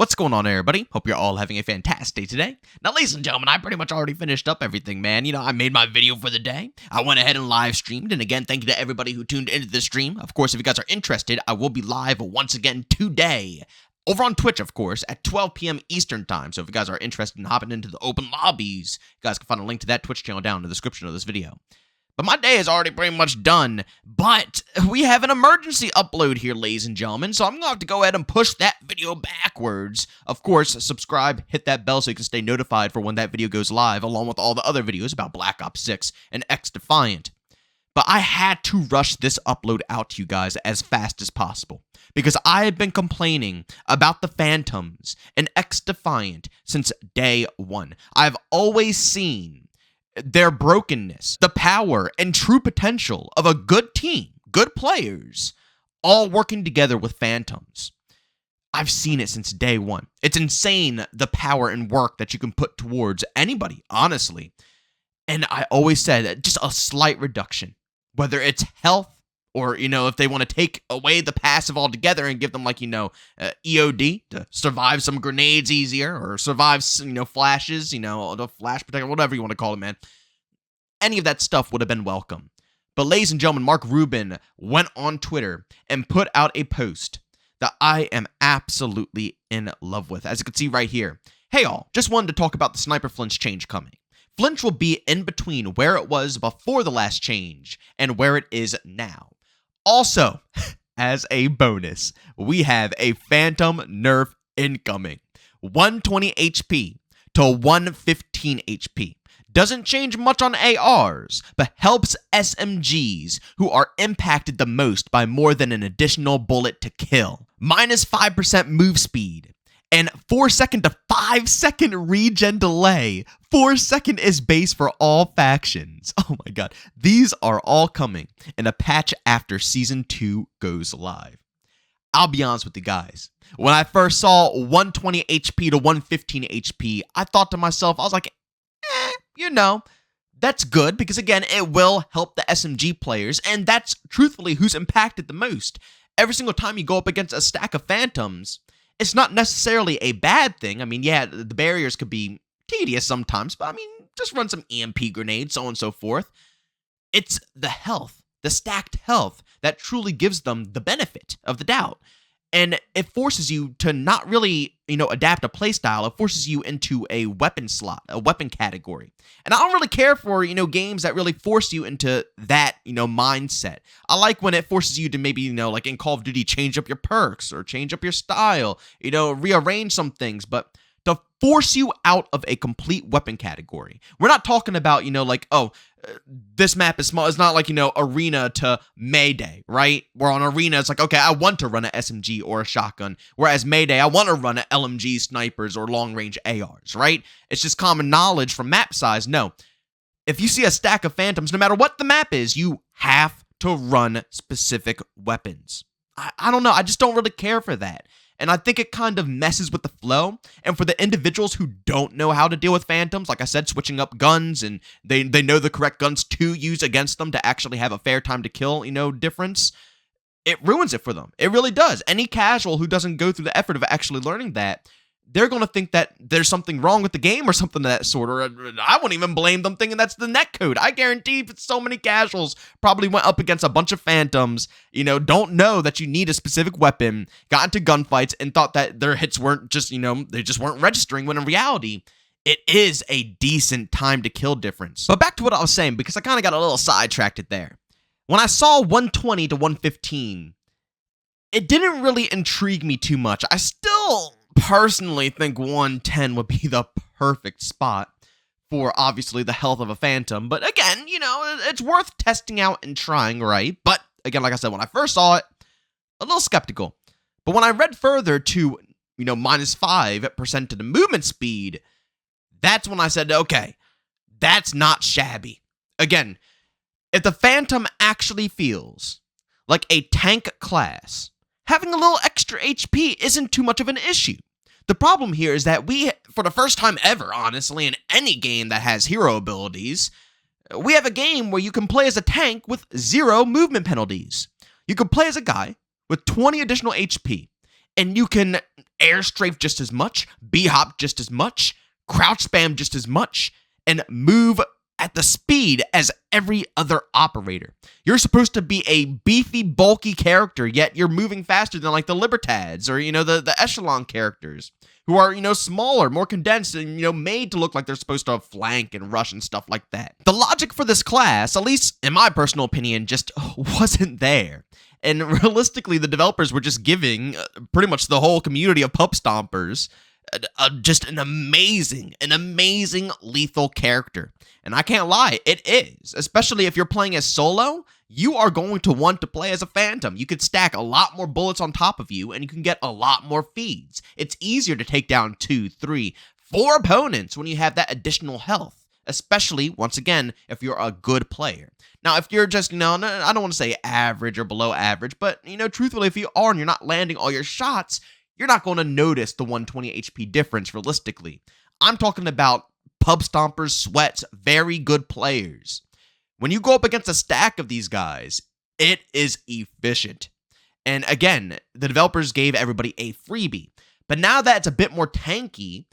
What's going on, everybody? Hope you're all having a fantastic day today. Now, ladies and gentlemen, I pretty much already finished up everything, man. I made my video for the day. I went ahead and live streamed, and again, thank you to everybody who tuned into the stream. Of course, if you guys are interested, I will be live once again today. Over on Twitch, of course, at 12 p.m. Eastern Time. So if you guys are interested in hopping into the open lobbies, you guys can find a link to that Twitch channel down in the description of this video. But my day is already pretty much done, but we have an emergency upload here, ladies and gentlemen, so I'm going to have to go ahead and push that video backwards. Of course, subscribe, hit that bell so you can stay notified for when that video goes live, along with all the other videos about Black Ops 6 and X-Defiant. But I had to rush this upload out to you guys as fast as possible, because I have been complaining about the Phantoms and X-Defiant since day one. I've always seen their brokenness, the power and true potential of a good team, good players, all working together with Phantoms. I've seen it since day one. It's insane, the power and work that you can put towards anybody, honestly. And I always said just a slight reduction, whether it's health or, if they want to take away the passive altogether and give them, EOD to survive some grenades easier or survive, flashes, the flash protector, whatever you want to call it, man. Any of that stuff would have been welcome. But ladies and gentlemen, Mark Rubin went on Twitter and put out a post that I am absolutely in love with. As you can see right here. Hey all, just wanted to talk about the sniper flinch change coming. Flinch will be in between where it was before the last change and where it is now. Also, as a bonus, we have a Phantom nerf incoming. 120 HP to 115 HP. Doesn't change much on ARs, but helps SMGs who are impacted the most by more than an additional bullet to kill. Minus 5% move speed. And 4-second to 5-second regen delay. 4-second is base for all factions. Oh my god. These are all coming in a patch after Season 2 goes live. I'll be honest with you guys. When I first saw 120 HP to 115 HP, I thought to myself, I was like, that's good, because again, it will help the SMG players, and that's truthfully who's impacted the most. Every single time you go up against a stack of Phantoms, it's not necessarily a bad thing. I mean, yeah, the barriers could be tedious sometimes, but I mean, just run some EMP grenades, so on and so forth. It's the health, the stacked health, that truly gives them the benefit of the doubt. And it forces you to not really, adapt a playstyle. It forces you into a weapon slot, a weapon category. And I don't really care for, games that really force you into that, mindset. I like when it forces you to maybe, like in Call of Duty, change up your perks or change up your style, rearrange some things. But to force you out of a complete weapon category. We're not talking about, this map is small. It's not like, Arena to Mayday, right? Where on Arena, it's like, okay, I want to run an SMG or a shotgun. Whereas Mayday, I want to run an LMG snipers or long-range ARs, right? It's just common knowledge from map size. No. If you see a stack of Phantoms, no matter what the map is, you have to run specific weapons. I don't know. I just don't really care for that. And I think it kind of messes with the flow. And for the individuals who don't know how to deal with Phantoms, like I said, switching up guns, and they know the correct guns to use against them to actually have a fair time to kill, difference, it ruins it for them. It really does. Any casual who doesn't go through the effort of actually learning that, they're going to think that there's something wrong with the game or something of that sort. Or I wouldn't even blame them thinking that's the netcode. I guarantee so many casuals probably went up against a bunch of Phantoms, don't know that you need a specific weapon, got into gunfights, and thought that their hits weren't just, they just weren't registering, when in reality, it is a decent time to kill difference. But back to what I was saying, because I kind of got a little sidetracked there. When I saw 120 to 115, it didn't really intrigue me too much. I still personally think 110 would be the perfect spot for, obviously, the health of a Phantom. But again, it's worth testing out and trying, right? But again, like I said, when I first saw it, a little skeptical. But when I read further to, minus 5% to the movement speed, that's when I said, okay, that's not shabby. Again, if the Phantom actually feels like a tank class, having a little extra HP isn't too much of an issue. The problem here is that we, for the first time ever, honestly, in any game that has hero abilities, we have a game where you can play as a tank with 0 movement penalties. You can play as a guy with 20 additional HP, and you can air strafe just as much, B-hop just as much, crouch spam just as much, and move at the speed as every other operator. You're supposed to be a beefy, bulky character, yet you're moving faster than like the Libertads or, the Echelon characters who are, smaller, more condensed, and, made to look like they're supposed to flank and rush and stuff like that. The logic for this class, at least in my personal opinion, just wasn't there. And realistically, the developers were just giving pretty much the whole community of Pup Stompers just an amazing lethal character. And I can't lie, it is. Especially if you're playing as solo, you are going to want to play as a Phantom. You could stack a lot more bullets on top of you, and you can get a lot more feeds. It's easier to take down 2, 3, 4 opponents when you have that additional health. Especially, once again, if you're a good player. Now, if you're just, I don't want to say average or below average, but, truthfully, if you are and you're not landing all your shots, you're not going to notice the 120 HP difference realistically. I'm talking about Pub Stompers, Sweats, very good players. When you go up against a stack of these guys, it is efficient. And again, the developers gave everybody a freebie. But now that it's a bit more tanky,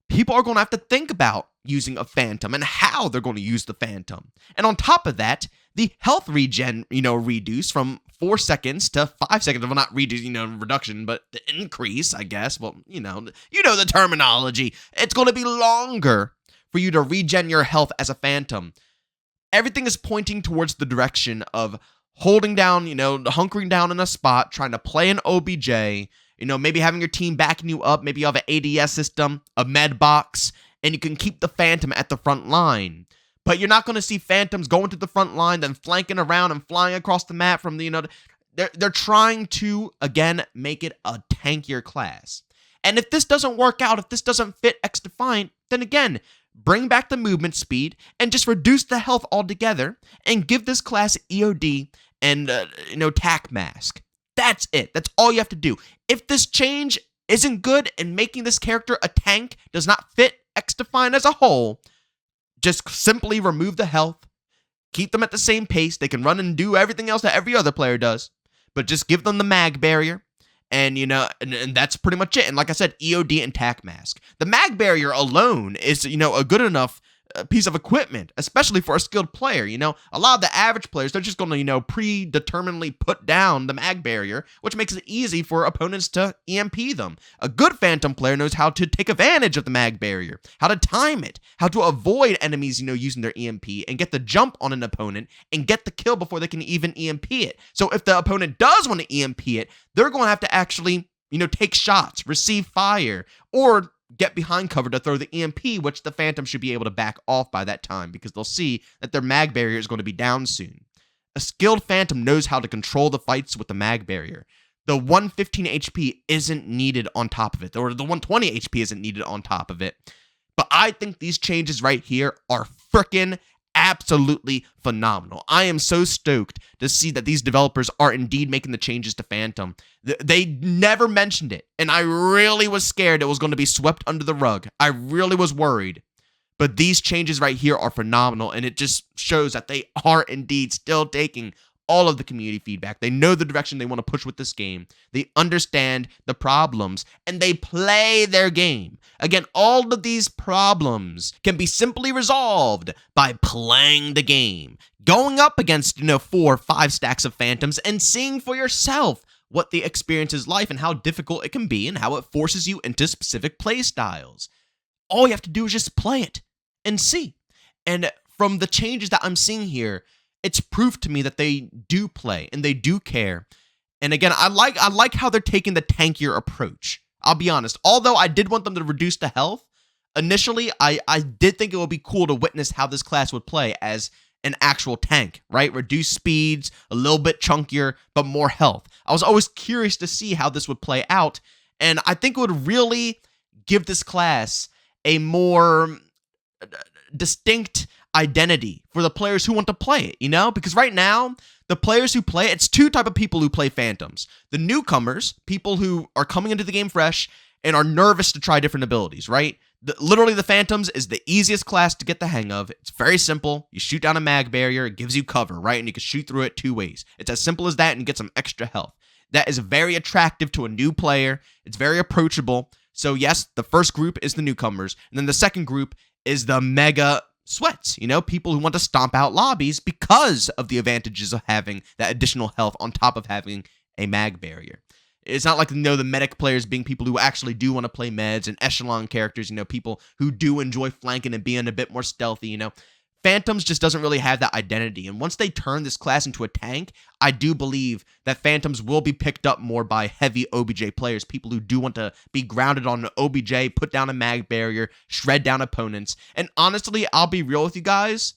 people are going to have to think about using a Phantom and how they're going to use the Phantom. And on top of that, the health regen, reduce from 4 seconds to 5 seconds. Well, not reduce, reduction, but the increase, I guess. Well, the terminology. It's going to be longer for you to regen your health as a Phantom. Everything is pointing towards the direction of holding down, hunkering down in a spot, trying to play an OBJ, maybe having your team backing you up. Maybe you have an ADS system, a med box, and you can keep the Phantom at the front line. But you're not going to see Phantoms going to the front line, then flanking around and flying across the map from the, they're trying to, again, make it a tankier class. And if this doesn't work out, if this doesn't fit X-Defiant, then again, bring back the movement speed and just reduce the health altogether and give this class EOD and, tac mask. That's it. That's all you have to do. If this change isn't good and making this character a tank does not fit X-Defiant as a whole, just simply remove the health, keep them at the same pace. They can run and do everything else that every other player does, but just give them the mag barrier, and and that's pretty much it. And like I said, EOD and tac mask. The mag barrier alone is a good enough piece of equipment, especially for a skilled player. A lot of the average players, they're just going to predeterminedly put down the mag barrier, which makes it easy for opponents to EMP them. A good Phantom player knows how to take advantage of the mag barrier, how to time it, how to avoid enemies using their EMP and get the jump on an opponent and get the kill before they can even EMP it. So if the opponent does want to EMP it, they're going to have to actually take shots, receive fire, or get behind cover to throw the EMP, which the Phantom should be able to back off by that time because they'll see that their mag barrier is going to be down soon. A skilled Phantom knows how to control the fights with the mag barrier. The 115 HP isn't needed on top of it, or the 120 HP isn't needed on top of it. But I think these changes right here are freaking absolutely phenomenal. I am so stoked to see that these developers are indeed making the changes to Phantom. They never mentioned it, and I really was scared it was going to be swept under the rug. I really was worried. But these changes right here are phenomenal, and it just shows that they are indeed still taking all of the community feedback. They know the direction they want to push with this game. They understand the problems, and they play their game. Again, all of these problems can be simply resolved by playing the game, going up against, 4 or 5 stacks of Phantoms, and seeing for yourself what the experience is like and how difficult it can be and how it forces you into specific play styles. All you have to do is just play it and see. And from the changes that I'm seeing here, it's proof to me that they do play and they do care. And again, I like how they're taking the tankier approach. I'll be honest. Although I did want them to reduce the health, initially I did think it would be cool to witness how this class would play as an actual tank, right? Reduced speeds, a little bit chunkier, but more health. I was always curious to see how this would play out, and I think it would really give this class a more distinct identity for the players who want to play it, because right now the players who play it's 2 type of people who play Phantoms. The newcomers, people who are coming into the game fresh and are nervous to try different abilities, right? Literally the Phantoms is the easiest class to get the hang of. It's very simple. You shoot down a mag barrier, it gives you cover, right? And you can shoot through it 2 ways. It's as simple as that, and you get some extra health. that is very attractive to a new player. It's very approachable. So yes, the first group is the newcomers, and then the second group is the mega sweats, people who want to stomp out lobbies because of the advantages of having that additional health on top of having a mag barrier. It's not like, the medic players being people who actually do want to play meds, and echelon characters, people who do enjoy flanking and being a bit more stealthy, Phantoms just doesn't really have that identity, and once they turn this class into a tank, I do believe that Phantoms will be picked up more by heavy OBJ players, people who do want to be grounded on an OBJ, put down a mag barrier, shred down opponents, and honestly, I'll be real with you guys,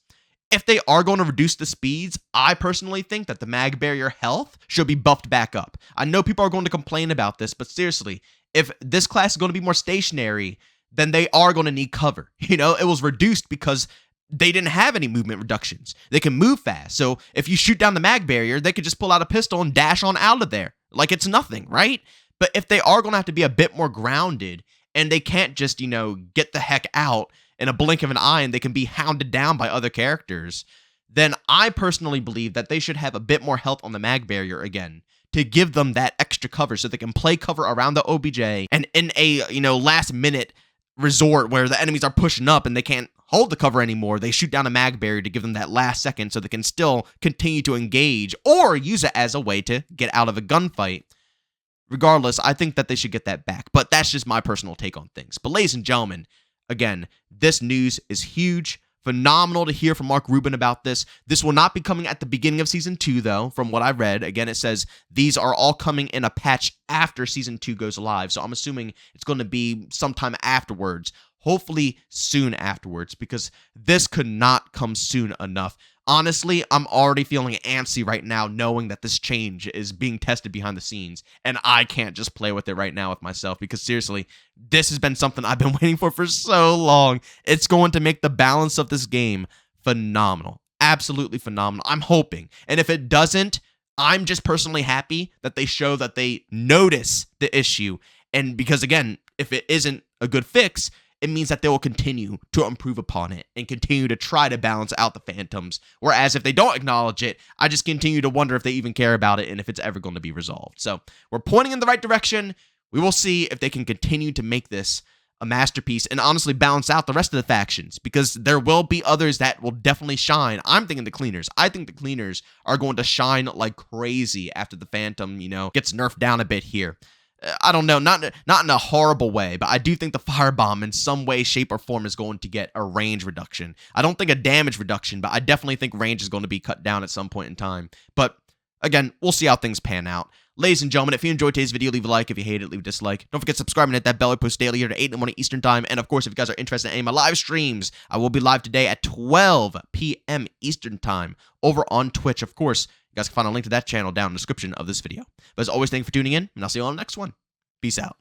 if they are going to reduce the speeds, I personally think that the mag barrier health should be buffed back up. I know people are going to complain about this, but seriously, if this class is going to be more stationary, then they are going to need cover. It was reduced because they didn't have any movement reductions. They can move fast. So if you shoot down the mag barrier, they could just pull out a pistol and dash on out of there like it's nothing, right? But if they are going to have to be a bit more grounded and they can't just, get the heck out in a blink of an eye and they can be hounded down by other characters, then I personally believe that they should have a bit more health on the mag barrier again to give them that extra cover so they can play cover around the OBJ, and in a, last minute resort where the enemies are pushing up and they can't hold the cover anymore, they shoot down a mag barrier to give them that last second so they can still continue to engage or use it as a way to get out of a gunfight. Regardless, I think that they should get that back, but that's just my personal take on things. But ladies and gentlemen, again, this news is huge. Phenomenal to hear from Mark Rubin about this. This will not be coming at the beginning of Season 2, though, from what I read. Again, it says these are all coming in a patch after Season 2 goes live, so I'm assuming it's going to be sometime afterwards. Hopefully soon afterwards, because this could not come soon enough. Honestly, I'm already feeling antsy right now knowing that this change is being tested behind the scenes, and I can't just play with it right now with myself, because seriously, this has been something I've been waiting for so long. It's going to make the balance of this game phenomenal. Absolutely phenomenal. I'm hoping. And if it doesn't, I'm just personally happy that they show that they notice the issue. And because, again, if it isn't a good fix, it means that they will continue to improve upon it and continue to try to balance out the Phantoms. Whereas if they don't acknowledge it, I just continue to wonder if they even care about it and if it's ever going to be resolved. So we're pointing in the right direction. We will see if they can continue to make this a masterpiece and honestly balance out the rest of the factions, because there will be others that will definitely shine. I'm thinking the Cleaners. I think the Cleaners are going to shine like crazy after the Phantom, gets nerfed down a bit here. I don't know, not in a horrible way, but I do think the Firebomb in some way, shape, or form is going to get a range reduction. I don't think a damage reduction, but I definitely think range is going to be cut down at some point in time. But again, we'll see how things pan out. Ladies and gentlemen, if you enjoyed today's video, leave a like. If you hate it, leave a dislike. Don't forget to subscribe and hit that bell. I post daily here at 8 in the morning Eastern Time. And of course, if you guys are interested in any of my live streams, I will be live today at 12 p.m. Eastern Time over on Twitch. Of course, you guys can find a link to that channel down in the description of this video. But as always, thank you for tuning in, and I'll see you on the next one. Peace out.